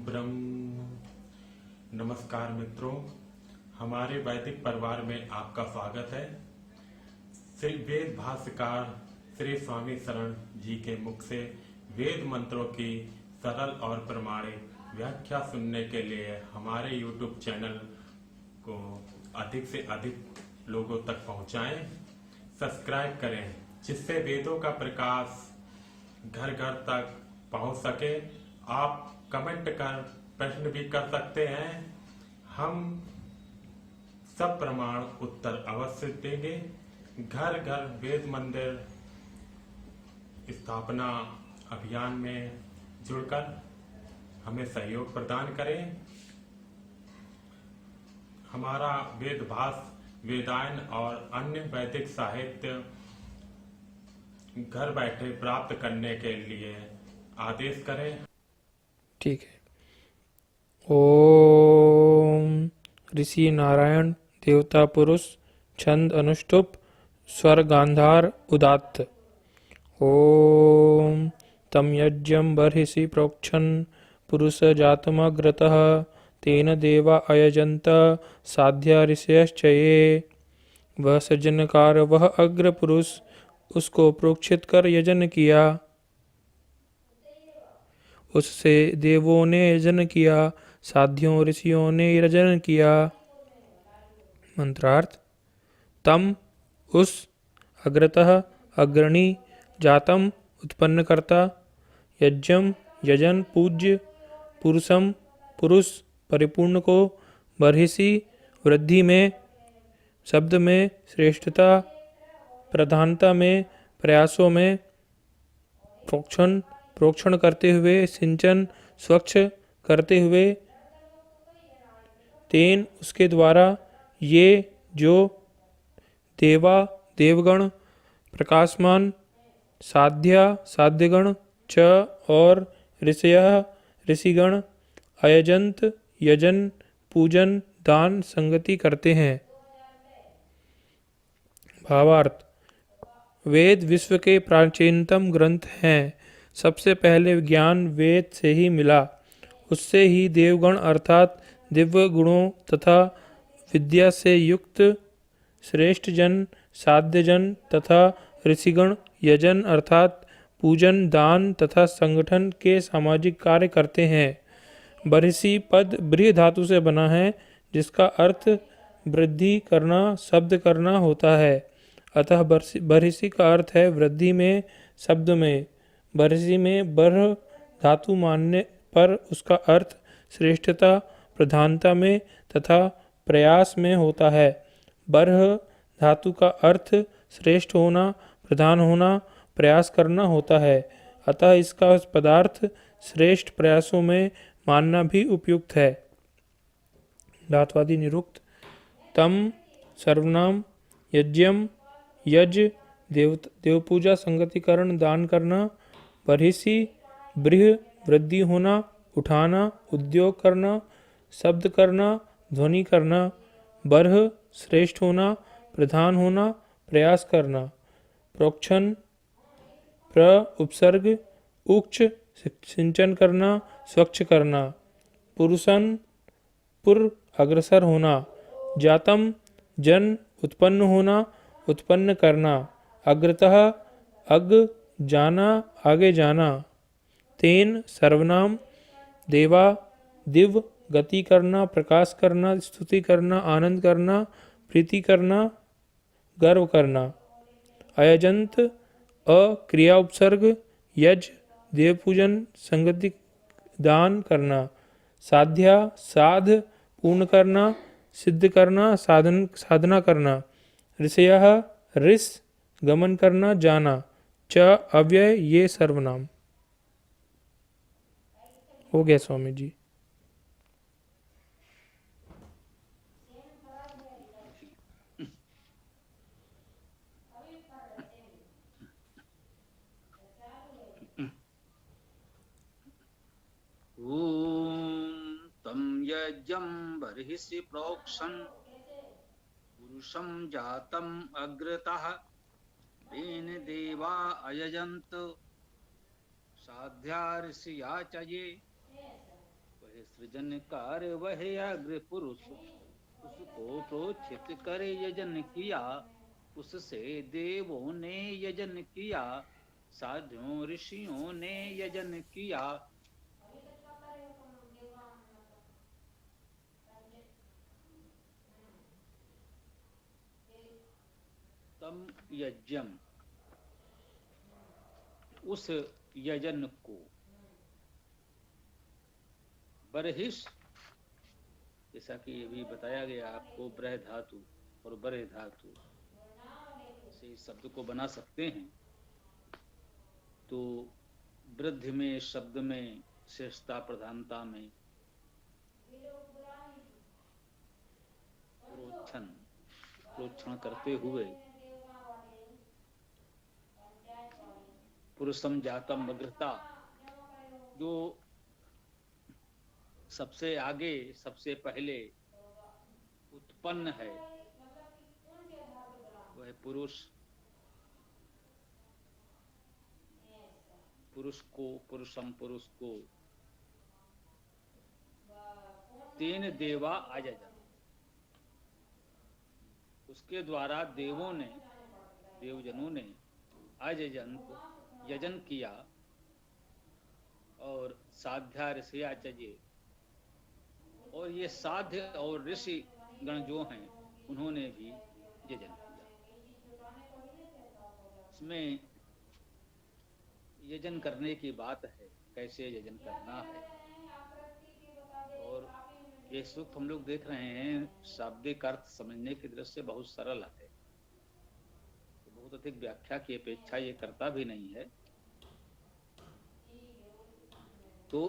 ब्रह्म। नमस्कार मित्रों, हमारे वैदिक परिवार में आपका स्वागत है। श्री वेद भाष्यकार श्री स्वामी शरण जी के मुख से वेद मंत्रों की सरल और प्रमाणिक व्याख्या सुनने के लिए हमारे YouTube चैनल को अधिक से अधिक लोगों तक पहुंचाएं, सब्सक्राइब करें, जिससे वेदों का प्रकाश घर घर तक पहुंच सके। आप कमेंट कर प्रश्न भी कर सकते हैं, हम सब प्रमाण उत्तर अवश्य देंगे। घर घर वेद मंदिर स्थापना अभियान में जुड़कर हमें सहयोग प्रदान करें। हमारा वेद भाष्य, वेदायन और अन्य वैदिक साहित्य घर बैठे प्राप्त करने के लिए आदेश करें। ठीक है। ओम ऋषि नारायण देवता पुरुष छंद अनुष्टुप स्वर गांधार उदात्त। ओम तम यज्ञं बर्हिषि प्रोक्षन् पुरुष जातमग्रतः तेन देवा अयजन्त साध्या ऋषयश्च ये। वह सज्जनकार वह अग्र पुरुष उसको प्रोक्षित कर यजन किया, उससे देवों ने यजन किया, साध्यों ऋषियों ने यजन किया। मंत्रार्थ। तम उस, अग्रतः अग्रणी, जातम उत्पन्न करता, यज्ञम यजन पूज्य, पुरुषम पुरुष परिपूर्ण को, बर्हिषि वृद्धि में, शब्द में श्रेष्ठता, प्रधानता में, प्रयासों में, प्रोक्षण करते हुए, सिंचन स्वच्छ करते हुए, तेन उसके द्वारा, ये जो, देवा देवगण, प्रकाशमान साध्या साध्यगण, च और ऋषयः ऋषिगण, अयजंत यजन पूजन दान संगति करते हैं। भावार्थ। वेद विश्व के प्राचीनतम ग्रंथ हैं। सबसे पहले ज्ञान वेद से ही मिला, उससे ही देवगण अर्थात दिव्य गुणों तथा विद्या से युक्त श्रेष्ठ जन, साध्य जन तथा ऋषिगण यजन अर्थात पूजन, दान तथा संगठन के सामाजिक कार्य करते हैं। बर्हिषि पद ब्रीह धातु से बना है, जिसका अर्थ वृद्धि करना, शब्द करना होता है। अतः बर्हिषि का अर्थ है वृद्धि में, शब्द में। बर्हिषि में बर्ह धातु मानने पर उसका अर्थ श्रेष्ठता, प्रधानता में तथा प्रयास में होता है। बर्ह धातु का अर्थ श्रेष्ठ होना, प्रधान होना, प्रयास करना होता है। अतः इसका पदार्थ श्रेष्ठ प्रयासों में मानना भी उपयुक्त है। धात्वादि निरुक्त। तम सर्वनाम, यज्ञम यज, देवपूजा, संगतिकरण, दान करना। बर्हिषि ब्रीह वृद्धि होना, उठाना, उद्योग करना, शब्द करना, ध्वनि करना। बर्ह श्रेष्ठ होना, प्रधान होना, प्रयास करना। प्रोक्षण प्र उपसर्ग उच्च सिंचन करना, स्वच्छ करना। पुरुषन पुर अग्रसर होना। जातम जन उत्पन्न होना, उत्पन्न करना। अग्रतः अग जाना, आगे जाना। तेन सर्वनाम देवा दिव्य गति करना, प्रकाश करना, स्तुति करना, आनंद करना, प्रीति करना, गर्व करना। अयजंत अक्रिया उपसर्ग यज देवपूजन, संगति दान करना। साध्या साध पूर्ण करना, सिद्ध करना, साधना करना। ऋषयः ऋष गमन करना, जाना। च अव्यय ये सर्वनाम। हो गया स्वामी जी। ॐ तं यज्ञं बर्हिषि प्रोक्षन् पुरुषं जातम् अग्रतः तेन देवा अयजन्त साध्या ऋषिया च ये। वह सृजन कार्य वह अग्र पुरुष, उसको प्रोचित कर यजन किया, उससे देवों ने यजन किया, साधुओं ऋषियों ने यजन किया। तम यज्ञम, उस यजन को, बरहिस, जैसा कि अभी बताया गया आपको, ब्रह धातु और बरह धातु से इस शब्द को बना सकते हैं। तो वृद्धि में, शब्द में, श्रेष्ठता प्रधानता में प्रोक्षण करते हुए पुरुषम जातम अग्रता, जो सबसे आगे सबसे पहले उत्पन्न है वह पुरुष, पुरुषम पुरुष को तीन देवा अजजन, उसके द्वारा देवों ने, देवजनों ने अजजन यजन किया, और साध्या ऋषि आचर्य, और ये साध्य और ऋषि गण जो हैं उन्होंने भी यजन किया। इसमें यजन करने की बात है, कैसे यजन करना है। और ये सूक्त हम लोग देख रहे हैं, शाब्दिक अर्थ समझने की दृष्टि से बहुत सरल है, तो बहुत अधिक व्याख्या की अपेक्षा ये करता भी नहीं है। तो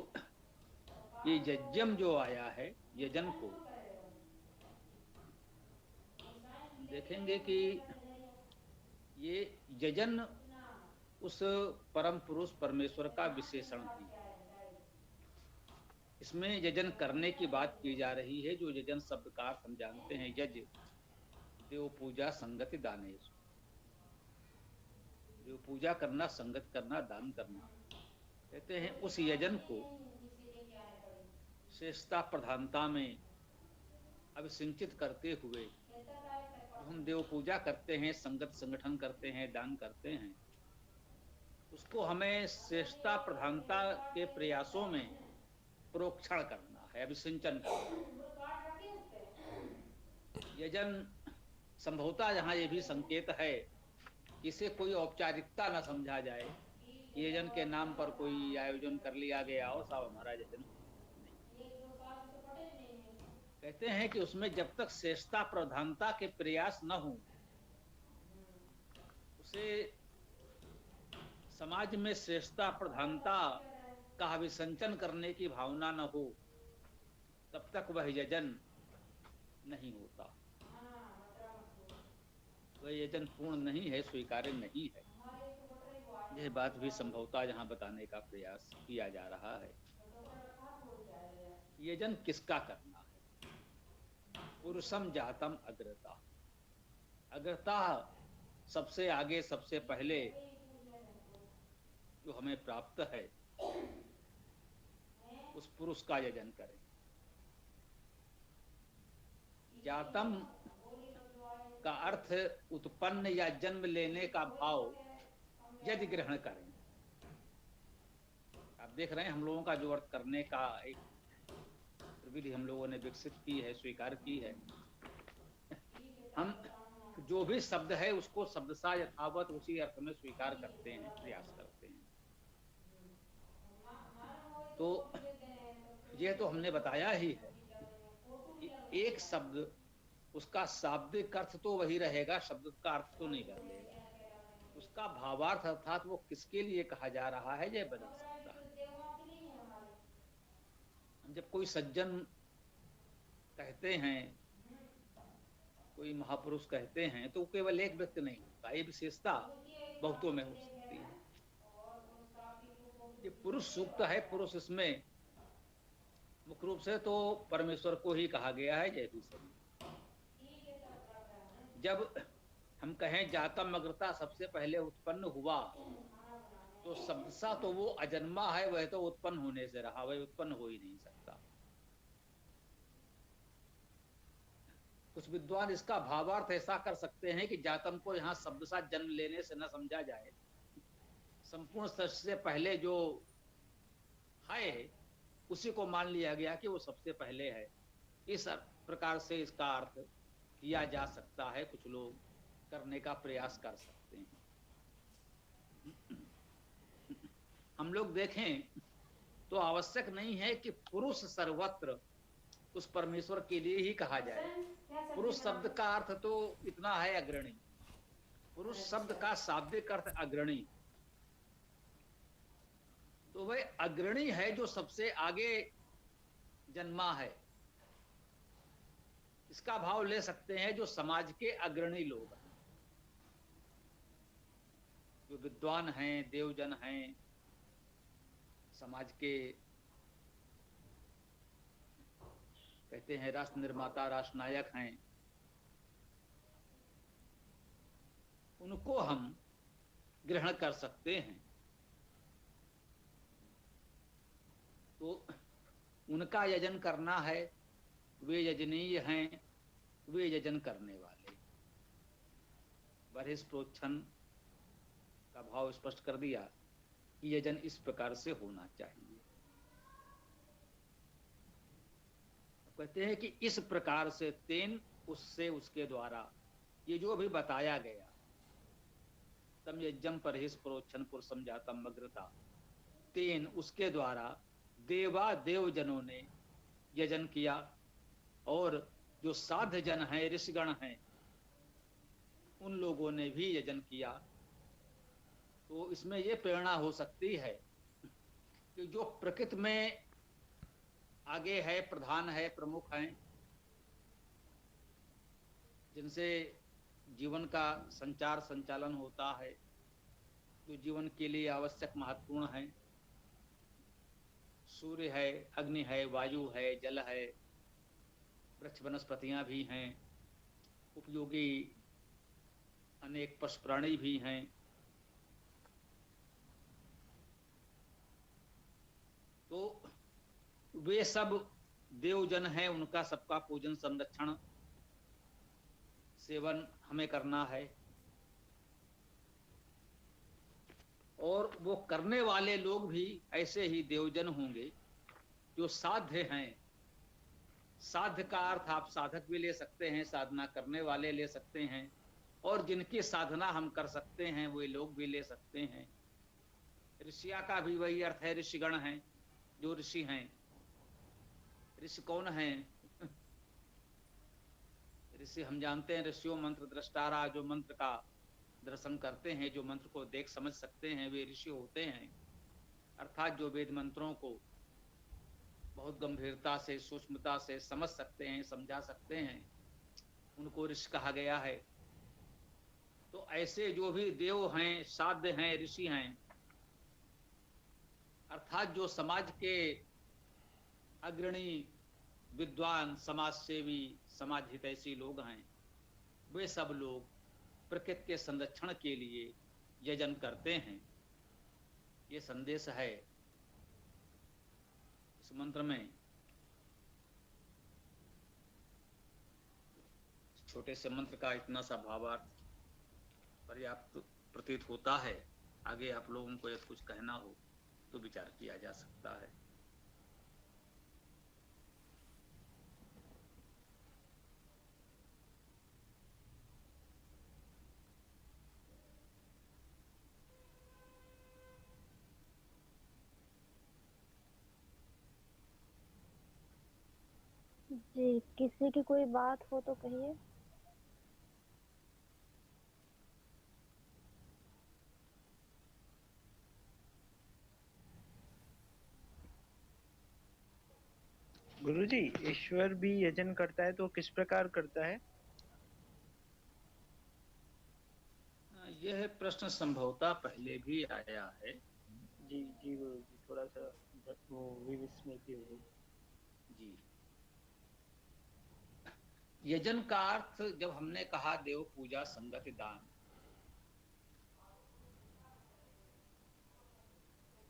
ये यज्ञम जो आया है, यजन को देखेंगे कि ये यजन उस परम पुरुष परमेश्वर का विशेषण भी है। इसमें यजन करने की बात की जा रही है। जो यजन शब्द का अर्थ हम जानते हैं, यज्ञ देव पूजा संगति दानेश, देव पूजा करना, संगत करना, दान करना, कहते हैं उस यजन को श्रेष्ठता प्रधानता में अभिसिंचित करते हुए हम देव पूजा करते हैं, संगत संगठन करते हैं, दान करते हैं, उसको हमें श्रेष्ठता प्रधानता के प्रयासों में प्रोक्षण करना है, अभिसिंचन करना। यजन संभवतः यहाँ ये भी संकेत है कि इसे कोई औपचारिकता न समझा जाए, यजन के नाम पर कोई आयोजन कर लिया गया और साहब हमारा यजन नहीं। कहते हैं कि उसमें जब तक श्रेष्ठता प्रधानता के प्रयास न हो, उसे समाज में श्रेष्ठता प्रधानता का अभिसंचन करने की भावना न हो, तब तक वह यजन नहीं होता, वह यजन पूर्ण नहीं है, स्वीकार्य नहीं है। यह बात भी संभवतः यहाँ बताने का प्रयास किया जा रहा है। यजन किसका करना है? पुरुषम जातम अग्रता, अग्रता सबसे आगे सबसे पहले जो हमें प्राप्त है उस पुरुष का यजन करें। जातम का अर्थ उत्पन्न या जन्म लेने का भाव यदि ग्रहण करें। आप देख रहे हैं हम लोगों का जो अर्थ करने का एक प्रविधि हम लोगों ने विकसित की है, स्वीकार की है। हम जो भी शब्द है उसको शब्दशः यथावत उसी अर्थ में स्वीकार करते हैं, प्रयास करते हैं। तो यह तो हमने बताया ही है कि एक शब्द उसका शाब्दिक अर्थ तो वही रहेगा, शब्द का अर्थ तो नहीं बदलेगा। उसका भावार्थ अर्थात वो किसके लिए कहा जा रहा है यह बदल सकता है। जब कोई सज्जन कहते हैं, कोई महापुरुष कहते हैं, तो केवल एक व्यक्ति नहीं होता, ये विशेषता बहुतों में हो सकती है। ये पुरुष सूक्त है, पुरुष इसमें मुख्य रूप से तो परमेश्वर को ही कहा गया है। जय भी सभी। जब हम कहें जातम अग्रता सबसे पहले उत्पन्न हुआ, तो शब्दशः तो वो अजन्मा है, वह तो उत्पन्न होने से रहा, वह उत्पन्न हो ही नहीं सकता। कुछ विद्वान इसका भावार्थ ऐसा कर सकते हैं कि जातम को यहाँ शब्द सा जन्म लेने से न समझा जाए, संपूर्ण सृष्टि से पहले जो है उसी को मान लिया गया कि वो सबसे पहले है। इस प्रकार से इसका अर्थ किया जा सकता है, कुछ लोग करने का प्रयास कर सकते हैं। हम लोग देखें तो आवश्यक नहीं है कि पुरुष सर्वत्र उस परमेश्वर के लिए ही कहा जाए। पुरुष शब्द का अर्थ तो इतना है अग्रणी, पुरुष शब्द का शाब्दिक अर्थ अग्रणी, तो वह अग्रणी है जो सबसे आगे जन्मा है। इसका भाव ले सकते हैं जो समाज के अग्रणी लोग हैं, जो विद्वान हैं, देवजन हैं, समाज के कहते हैं राष्ट्र निर्माता, राष्ट्र नायक हैं, उनको हम ग्रहण कर सकते हैं। तो उनका यजन करना है, वे यजनीय हैं, वे यजन करने वाले। बरहिस प्रोच्छन का भाव स्पष्ट कर दिया कि यजन इस प्रकार से होना चाहिए। कहते हैं कि इस प्रकार से तेन, उससे, उसके द्वारा, ये जो भी बताया गया, तम यज्ञम परहिस प्रोच्छन पुरुषम जातम अग्रता, तेन, उसके द्वारा देवा देवजनों ने यजन किया, और जो साध्य जन हैं, ऋषिगण हैं, उन लोगों ने भी यजन किया। तो इसमें ये प्रेरणा हो सकती है कि जो प्रकृति में आगे है, प्रधान है, प्रमुख हैं, जिनसे जीवन का संचार संचालन होता है, जो जीवन के लिए आवश्यक महत्वपूर्ण है, सूर्य है, अग्नि है, वायु है, जल है, वृक्ष वनस्पतियां भी हैं, उपयोगी अनेक पशु प्राणी भी हैं। तो वे सब देवजन हैं, उनका सबका पूजन, संरक्षण, सेवन हमें करना है। और वो करने वाले लोग भी ऐसे ही देवजन होंगे जो साध्य हैं। साध्य का अर्थ आप साधक भी ले सकते हैं, साधना करने वाले ले सकते हैं, और जिनकी साधना हम कर सकते हैं वे लोग भी ले सकते हैं। ऋषिया का भी वही अर्थ है, ऋषिगण हैं, जो ऋषि हैं। ऋषि कौन हैं? ऋषि हम जानते हैं, ऋषियों मंत्र दृष्टारा, जो मंत्र का दर्शन करते हैं, जो मंत्र को देख समझ सकते हैं, वे ऋषि होते हैं। अर्थात जो वेद मंत्रों को बहुत गंभीरता से, सूक्ष्मता से समझ सकते हैं, समझा सकते हैं, उनको ऋषि कहा गया है। तो ऐसे जो भी देव हैं, साध्य हैं, ऋषि हैं, अर्थात जो समाज के अग्रणी विद्वान, समाज सेवी, समाज हितैषी लोग हैं, वे सब लोग प्रकृति के संरक्षण के लिए यजन करते हैं। ये संदेश है इस मंत्र में। छोटे से मंत्र का इतना सा भावार्थ पर्याप्त प्रतीत होता है। आगे आप लोगों को यदि कुछ कहना हो तो विचार किया जा सकता है। जी, किसी की कोई बात हो तो कहिए। गुरुजी, ईश्वर भी यजन करता है तो किस प्रकार करता है? यह प्रश्न संभवतः पहले भी आया है। जी जी गुरुजी, थोड़ा सा वो विस्मृति हो गई। जी, यजन का अर्थ जब हमने कहा देव पूजा, संगति, दान,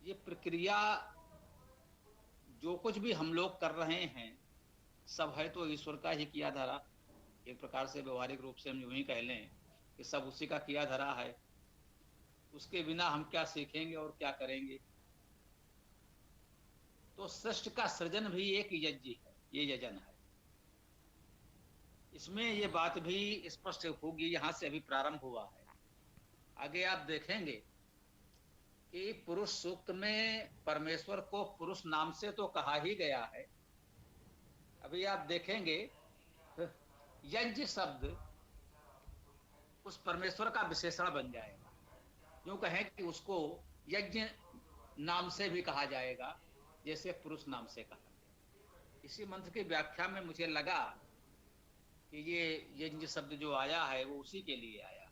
ये प्रक्रिया जो कुछ भी हम लोग कर रहे हैं सब है तो ईश्वर का ही किया धरा एक प्रकार से व्यवहारिक रूप से हम यूं ही कह लें कि सब उसी का किया धरा है, उसके बिना हम क्या सीखेंगे और क्या करेंगे। तो सृष्टि का सृजन भी एक यज्ञ है, ये यजन है। इसमें ये बात भी स्पष्ट होगी, यहां से अभी प्रारंभ हुआ है। आगे आप देखेंगे कि पुरुष सूक्त में परमेश्वर को पुरुष नाम से तो कहा ही गया है। अभी आप देखेंगे यज्ञ शब्द उस परमेश्वर का विशेषण बन जाएगा। यूं कहें कि उसको यज्ञ नाम से भी कहा जाएगा जैसे पुरुष नाम से कहा गया। इसी मंत्र की व्याख्या में मुझे लगा कि ये यज्ञ शब्द जो आया है वो उसी के लिए आया।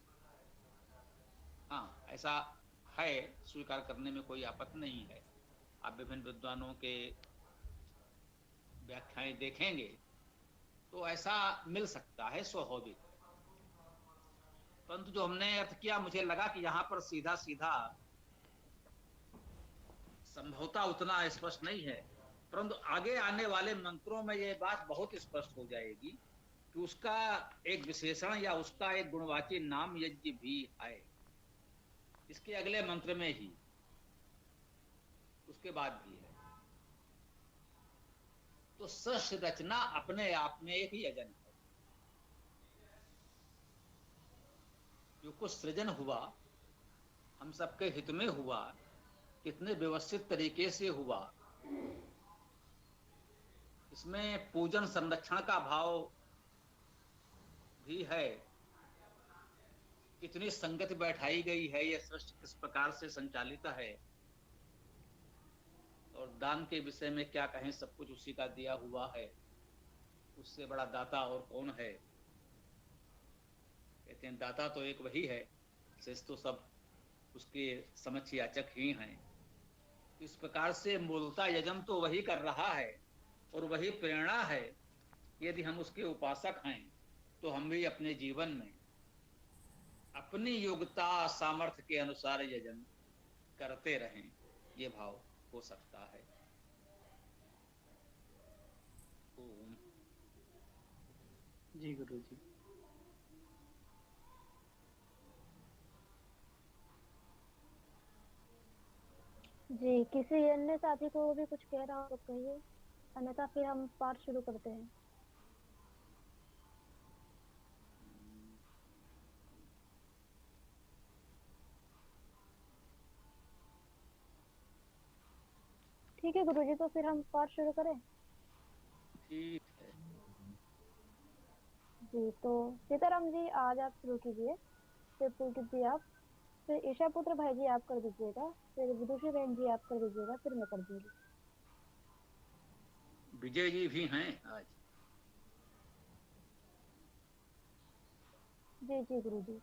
हाँ, ऐसा है, स्वीकार करने में कोई आपत्ति नहीं है। आप विभिन्न विद्वानों के व्याख्याएं देखेंगे तो ऐसा मिल सकता है स्वाभाविक। परंतु जो हमने अर्थ किया, मुझे लगा कि यहाँ पर सीधा सीधा संभवतः उतना स्पष्ट नहीं है, परंतु आगे आने वाले मंत्रों में यह बात बहुत स्पष्ट हो जाएगी कि उसका एक विशेषण या उसका एक गुणवाची नाम यज्ञ भी है। इसके अगले मंत्र में ही, उसके बाद भी है। तो सृष्टि रचना अपने आप में एक यजन है। जो कुछ सृजन हुआ, हम सबके हित में हुआ, कितने व्यवस्थित तरीके से हुआ, इसमें पूजन संरक्षण का भाव भी है। कितनी संगति बैठाई गई है, यह सृष्टि किस प्रकार से संचालित है, और दान के विषय में क्या कहें, सब कुछ उसी का दिया हुआ है। उससे बड़ा दाता और कौन है। कहते हैं दाता तो एक वही है, शेष तो सब उसके समक्ष याचक ही हैं। इस प्रकार से मूलता यजन तो वही कर रहा है और वही प्रेरणा है। यदि हम उसके उपासक हैं तो हम भी अपने जीवन में अपनी योग्यता सामर्थ्य के अनुसार यजन करते रहें, ये भाव हो सकता है। ओम। जी गुरु जी। जी, किसी अन्य साथी को भी कुछ कह रहा हो तो कहिए, अन्यथा फिर हम पाठ शुरू करते हैं। ठीक है गुरुजी, तो फिर हम पाठ शुरू करें। ठीक है। जी, तो सीताराम जी आज आप शुरू कीजिए, फिर पुलकित जी आप, फिर ईशा पुत्र भाई जी आप कर दीजिएगा, फिर विदुषी बहन जी आप कर दीजिएगा, फिर मैं कर दूंगी। विजय जी भी हैं आज। जी जी गुरुजी।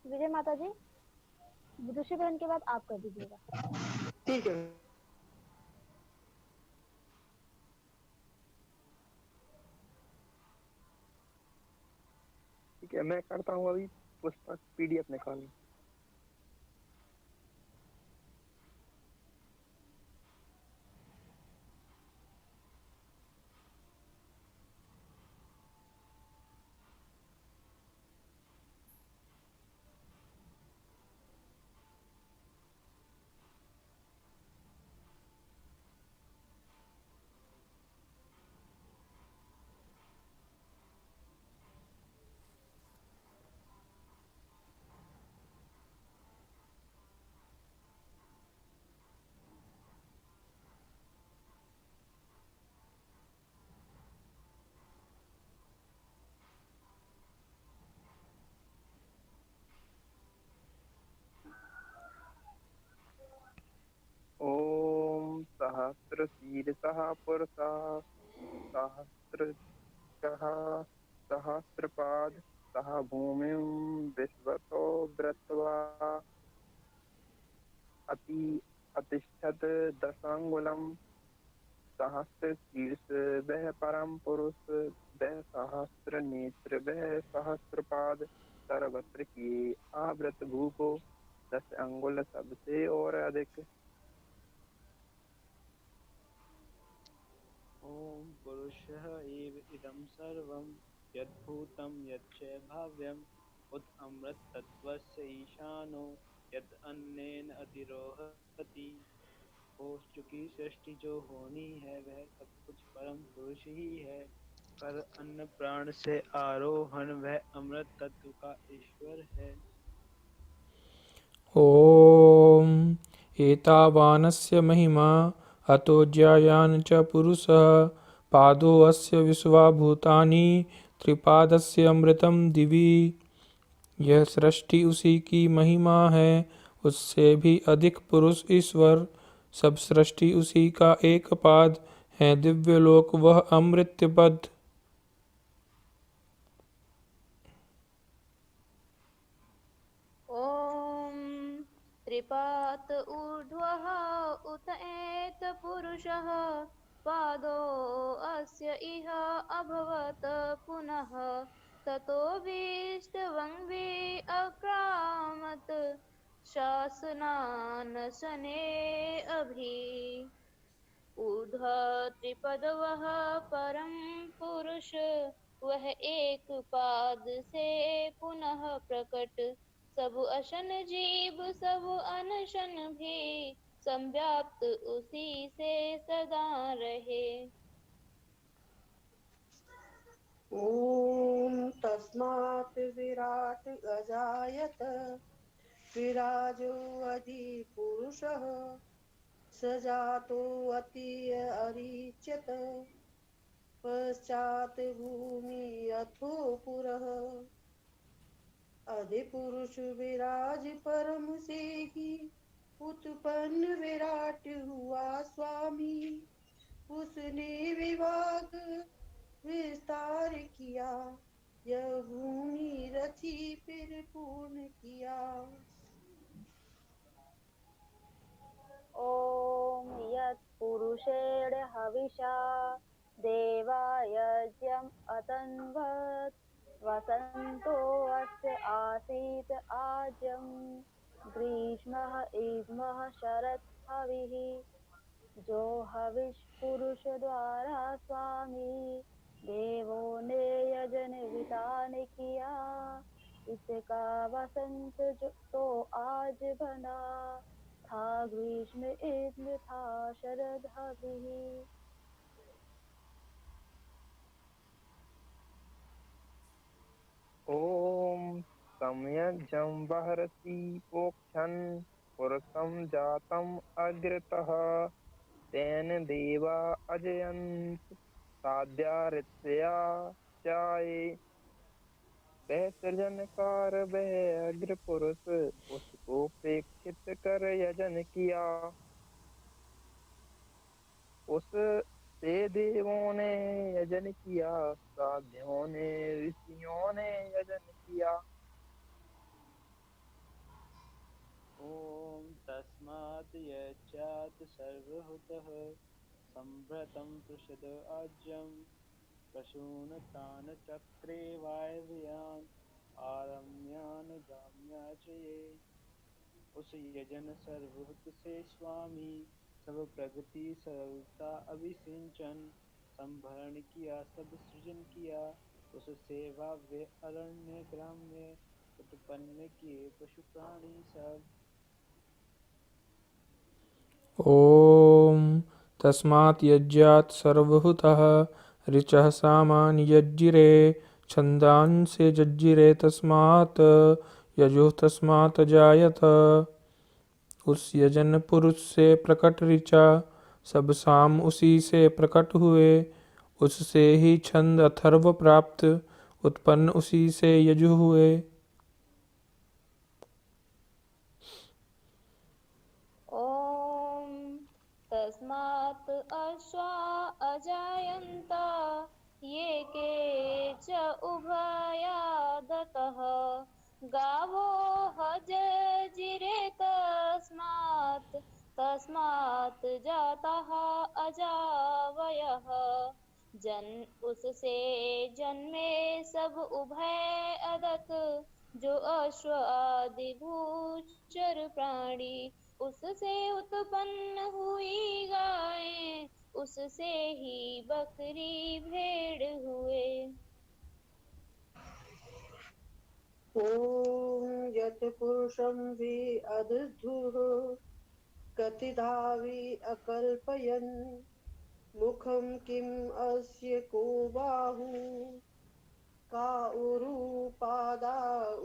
विजय माता जी, विदुषी बहन के बाद आप कर दीजिएगा। ठीक है। ठीक है, मैं करता हूँ अभी पुस्तक PDF निकालूं। ओम सहस्र शीर्षः पुरुषः सहस्रशः सहस्रपाद सह भूमिं विश्वतो वृत्वा अतिष्ठत् दशांगुलम् सहस्र शीर्ष वह परम पुरुष वह सहस्र नेत्र वह सहस्रपाद सर्वत्र किए आवृत भूको 10 अंगुल सबसे और अधिक। ओम पुरुषः एव इदं सर्वं यद्भूतं यच्च भाव्यम् उत अमृत तत्वस्य ईशानो यद अन्येन अधिरोहति। हो चुकी सृष्टि जो होनी है वह सब कुछ परम पुरुष ही है। पर अन्न प्राण से आरोहण वह अमृत तत्व का ईश्वर है। ॐ एतावानस्य महिमा अतो ज्यायान च पुरुषः पादो अस्य विश्वा भूतानि त्रिपादस्य अमृतम दिवि। यह सृष्टि उसी की महिमा है, उससे भी अधिक पुरुष ईश्वर। सब सृष्टि उसी का एक पाद है, दिव्य लोक वह अमृत पद। ॐ त्रिपात ऊर्ध्वः उत एतपुरुषः पादो अस्य इह अभवत् पुनः ततो विष्टवङ्गे अक्रामत् शासनान् शने अभि। ऊर्ध्व त्रिपद वह परम पुरुष वह एक पाद से पुनः प्रकट। सब अशन जीव सब अनशन भी संव्याप्त उसी से सदा रहे। ॐ तस्मात् विराट् अजायत विराजो अधिपुरुषः स जातो अति अरिच्यत पश्चात् भूमि अथो पुरः। अधिपुरुष विराज परम से ही उत्पन्न विराट हुआ स्वामी। उसने विभाग विस्तार किया यह भूमि रची फिर पूर्ण किया। ॐ यत्पुरुषेण हविषा देवा यज्ञम् अतन्वत् वसन्तो अस्य आसीत् आज्यम् ग्रीष्मः इष्मः शरत् हविः। जो हविष पुरुष द्वारा स्वामी देवों ने यजन विधान किया, इसका वसंत जो तो आज बना था ग्रीष्म इष्म था शरद हविः। ॐ सम्यज्जं बहरति पोक्षन् पुरुषं जातम् अग्रतः तेन देवा अजयन्त साध्या चाये। वह सृजनकार वह अग्र पुरुष उसको प्रेक्षित कर यजन किया। उस से देवों ने यजन किया साध्यों ने ऋषियों ने यजन किया। ॐ तस्मात् यच्चात् सर्वहुतः सम्भृतं पृषद आज्यं प्रसूनतान् चक्रे वायव्यान् आरम्यान् गाम्या च ये। उस यजन सर्वहुत से स्वामी सब प्रगति सरलता अभिसिंचन संभरण किया सब सृजन किया। उससे वाव्य अरण्य ग्राम्य उत्पन्न किए पशु प्राणी सब। ॐ तस्मात् यज्ञात् सर्वहुतः ऋचः सामानि यज्जिरे छन्दांसि जज्जिरे तस्मात् यजुः तस्मात् जायत। उस यजन पुरुष से प्रकट ऋचा सब साम उसी से प्रकट हुए। उससे ही छंद अथर्व प्राप्त उत्पन्न उसी से यजु हुए। ॐ तस्मात् अश्वा अजायन्त ये के च उभयादतः गावो हजजिरे तस्मात् जातः अजावयः। जन उससे जन्मे सब उभय अदत जो अश्व आदि भूचर प्राणी। उससे उत्पन्न हुई गायें उससे ही बकरी भेड़ हुए। ॐ यत् पुरुषं वि अदधुः कतिधावि अकल्पयन् मुखं किम् अस्य को बाहु का उरु पादा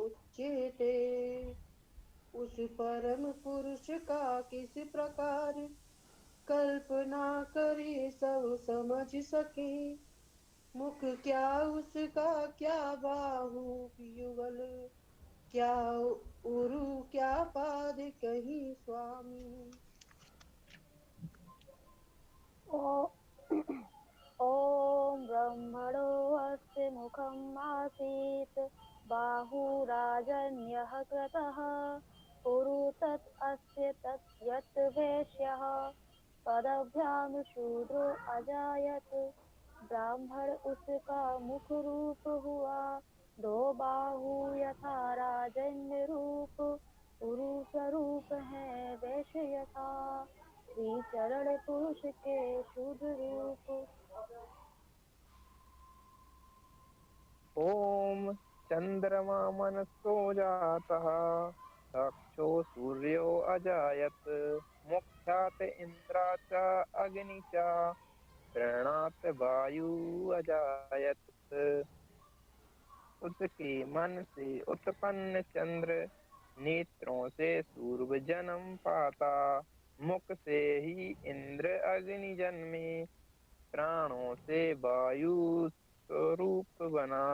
उच्यते। उस परम पुरुष का किस प्रकार कल्पना करे सब समझ सके। मुख क्या उसका क्या बाहु युगल क्या उरु क्या पाद कहीं स्वामी। ओ- ॐ ब्रह्मणो अस्य मुखम् आसीत् बाहुराजन्यः क्रतः पुरु तत् अस्य तत् यत् वेश्यः पदभ्यां शूद्रो अजायत ब्राह्मण उसका मुख रूप हुआ दो बाहु यथा राजन्य रूप पुरु स्वरूप है वैश्य यथा श्री चरण पुरुष के शुद्ध रूप। ॐ चन्द्रमा मनसो जातः साक्षो सूर्यो अजायत् मोक्षात् इन्द्रा च अग्नि च प्राणात् वायु अजायत्। उसके मन से उत्पन्न चंद्र नेत्रों से सूर्य जन्म पाता मुख से ही इंद्र अग्नि जन्मे प्राणों से वायु स्वरूप बना।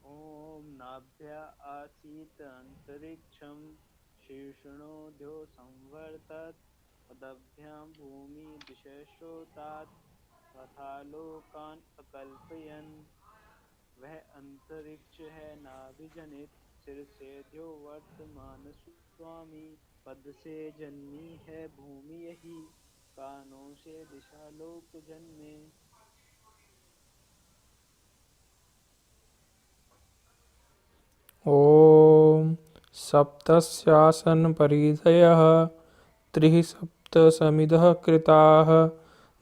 ॐ नाभ्या आसीत् अन्तरिक्षं शीर्षणोऽध्यो संवर्तत पदभ्यां भूमि दिशश्रोतात् तथा लोकान् अकल्पयन्। वह अंतरिक्ष है नाभि जनित सिर से ध्यो वर्तमान स्वामी। पद से जन्मी है भूमि यही कानों से दिशा लोक जन्मे। ॐ सप्तस्यासनपरिधयः त्रिः सप्तसमिधः कृताः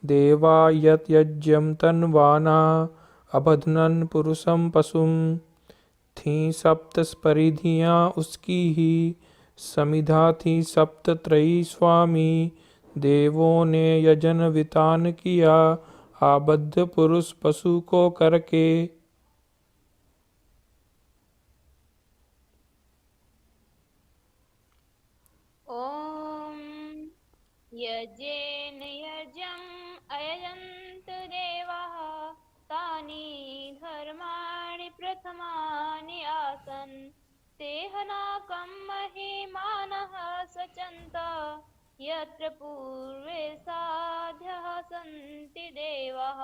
देवा यत् यज्ञं तन्वाना अबध्नन् पुरुषं पशुं थीं सप्त परिधियाँ उसकी ही समिधा थी सप्त त्रयी स्वामी। देवों ने यजन वितान किया आबद्ध पुरुष पशु को करके। ॐ यज्ञेन यज्ञम् अयजन्त देवाः तानि धर्माणि प्रथमानि आसन् तेहनाकं महिमानः सचन्त यत्र पूर्वे साध्यः सन्ति देवाः।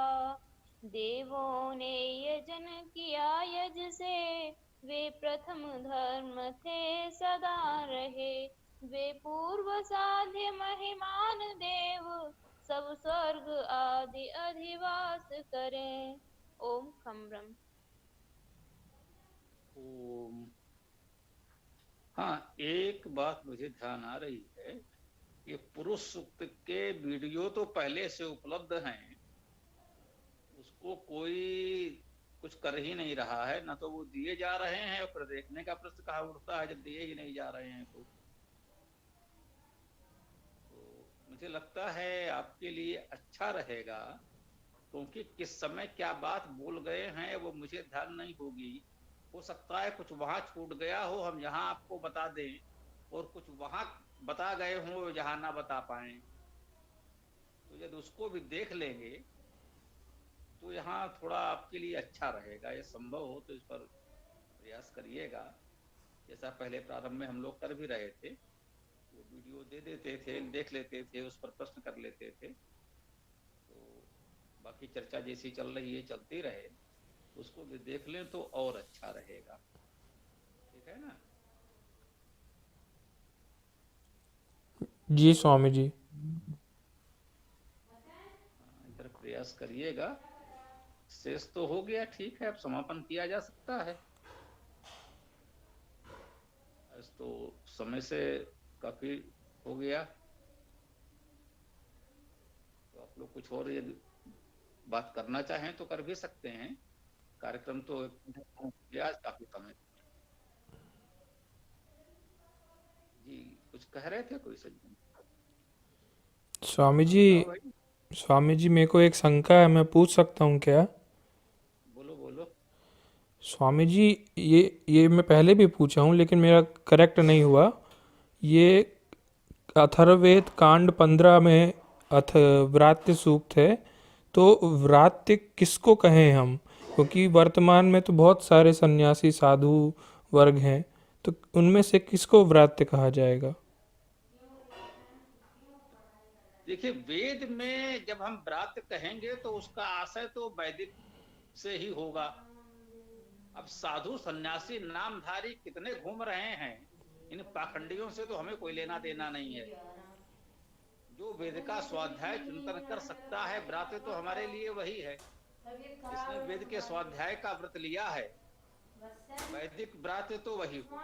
देवों ने यजन किया यज से वे प्रथम धर्म थे सदा रहे। वे पूर्व साध्य महिमान देव सब स्वर्ग आदि अधिवास करें। ओम खम ब्रह्म। ओम। हाँ, एक बात मुझे ध्यान आ रही है, ये पुरुष सूक्त के वीडियो तो पहले से उपलब्ध हैं, उसको कोई कुछ कर ही नहीं रहा है, ना तो वो दिए जा रहे हैं और फिर देखने का प्रश्न कहाँ उठता है जब दिए ही नहीं जा रहे हैं। तो मुझे लगता है आपके लिए अच्छा रहेगा, क्योंकि किस समय क्या बात बोल गए हैं वो मुझे ध्यान नहीं होगी। हो सकता है कुछ वहां छूट गया हो, हम यहाँ आपको बता दें, और कुछ वहां बता गए हों जहां ना बता पाए। तो यदि उसको भी देख लेंगे तो यहाँ थोड़ा आपके लिए अच्छा रहेगा। ये संभव हो तो इस पर प्रयास करिएगा, जैसा पहले प्रारंभ में हम लोग कर भी रहे थे। वो वीडियो दे देते थे, देख लेते थे, उस पर प्रश्न कर लेते थे। तो बाकी चर्चा जैसी चल रही है चलती रहे, उसको भी देख लें तो और अच्छा रहेगा। ठीक है ना? जी स्वामी जी। इधर प्रयास करिएगा। शेष तो हो गया, ठीक है, अब समापन किया जा सकता है। आज तो समय से काफी हो गया, तो आप लोग कुछ और यदि बात करना चाहें तो कर भी सकते हैं। कार्यक्रम तो किया आज काफी समय। जी कुछ कह रहे थे कोई सज्जन? स्वामी जी, बताओ भाई, स्वामी जी मेरे को एक शंका है, मैं पूछ सकता हूँ क्या? बोलो बोलो। स्वामी जी, ये मैं पहले भी पूछा हूँ लेकिन मेरा करेक्ट नहीं हुआ। ये अथर्ववेद कांड 15 में व्रात्य सूक्त है, तो व्रात्य किसको कहें हम? क्योंकि वर्तमान में तो बहुत सारे सन्यासी साधु वर्ग हैं, तो उनमें से किसको व्रात्य कहा जाएगा? देखिए वेद में जब हम व्रात्य कहेंगे तो उसका आशय तो वैदिक से ही होगा। अब साधु सन्यासी नामधारी कितने घूम रहे हैं, इन पाखंडियों से तो हमें कोई लेना देना नहीं है। जो वेद का स्वाध्याय चिंतन कर सकता है, व्रात्य तो हमारे लिए वही है जिसने वेद के स्वाध्याय का व्रत लिया है। वैदिक व्रात्य तो वही हो,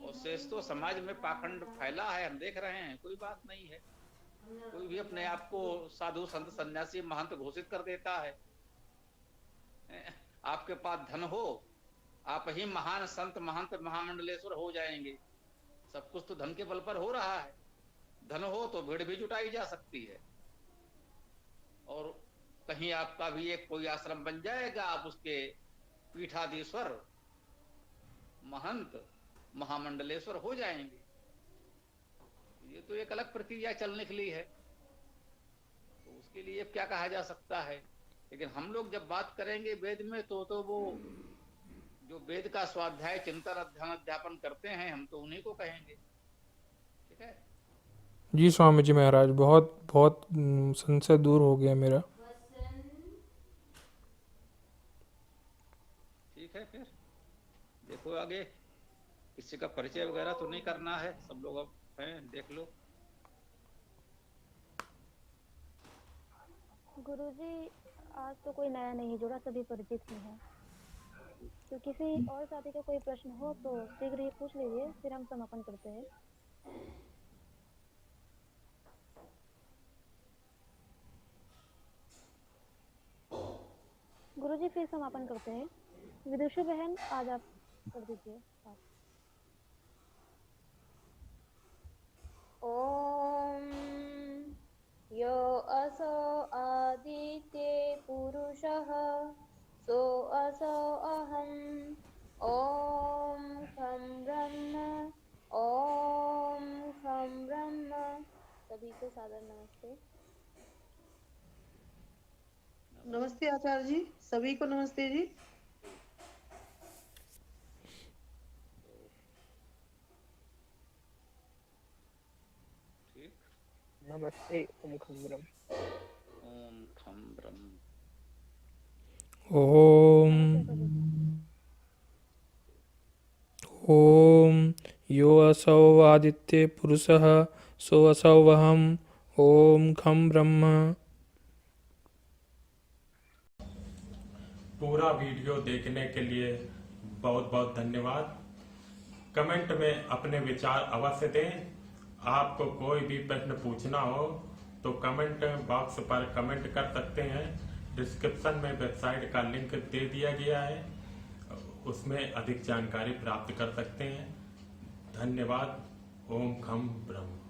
और शेष तो समाज में पाखंड फैला है, हम देख रहे हैं। कोई बात नहीं है, कोई भी अपने आप को साधु संत सन्यासी महंत घोषित कर देता है। आपके पास धन हो, आप ही महान संत महंत महामंडलेश्वर हो जाएंगे। सब कुछ तो धन के बल पर हो रहा है। धन हो तो भीड़ भी जुटाई जा सकती है, और कहीं आपका भी एक कोई आश्रम बन जाएगा, आप उसके पीठाधीश्वर महंत महामंडलेश्वर हो जाएंगे। ये तो एक अलग प्रक्रिया चल निकली है, तो उसके लिए क्या कहा जा सकता है। लेकिन हम लोग जब बात करेंगे वेद में तो वो जो वेद का स्वाध्याय चिंतन अध्ययन अध्यापन करते हैं, हम तो उन्हीं को कहेंगे। ठीक है जी स्वामी जी महाराज, बहुत बहुत संशय दूर हो गया मेरा। ठीक है, फिर देखो आगे किसी का परिचय वगैरह तो नहीं करना है, सब लोग अब हैं, देख लो। गुरुजी आज तो कोई नया नहीं जुड़ा, सभी परिचित ही हैं। तो किसी और साथी का कोई प्रश्न हो तो शीघ्र ही पूछ लीजिए, फिर हम समापन करते हैं। गुरुजी फिर समापन करते हैं। विदुषी बहन आज आप कर दीजिए बात। ॐ यो असो आदित्ये पुरुषः सो असो अहम् ॐ खं ब्रह्म ॐ खं ब्रह्म। सभी को सादर नमस्ते। नमस्ते आचार्य जी, सभी को नमस्ते जी। ठीक, नमस्ते ओम खम ब्रह्म। ओम खम ब्रह्म। ओम ओम यो असौ आदित्ये पुरुषः सो असौ अहम् ओम खं ब्रह्म। पूरा वीडियो देखने के लिए बहुत बहुत धन्यवाद। कमेंट में अपने विचार अवश्य दें। आपको कोई भी प्रश्न पूछना हो तो कमेंट बॉक्स पर कमेंट कर सकते हैं। डिस्क्रिप्शन में वेबसाइट का लिंक दे दिया गया है, उसमें अधिक जानकारी प्राप्त कर सकते हैं। धन्यवाद। ओम खम ब्रह्म।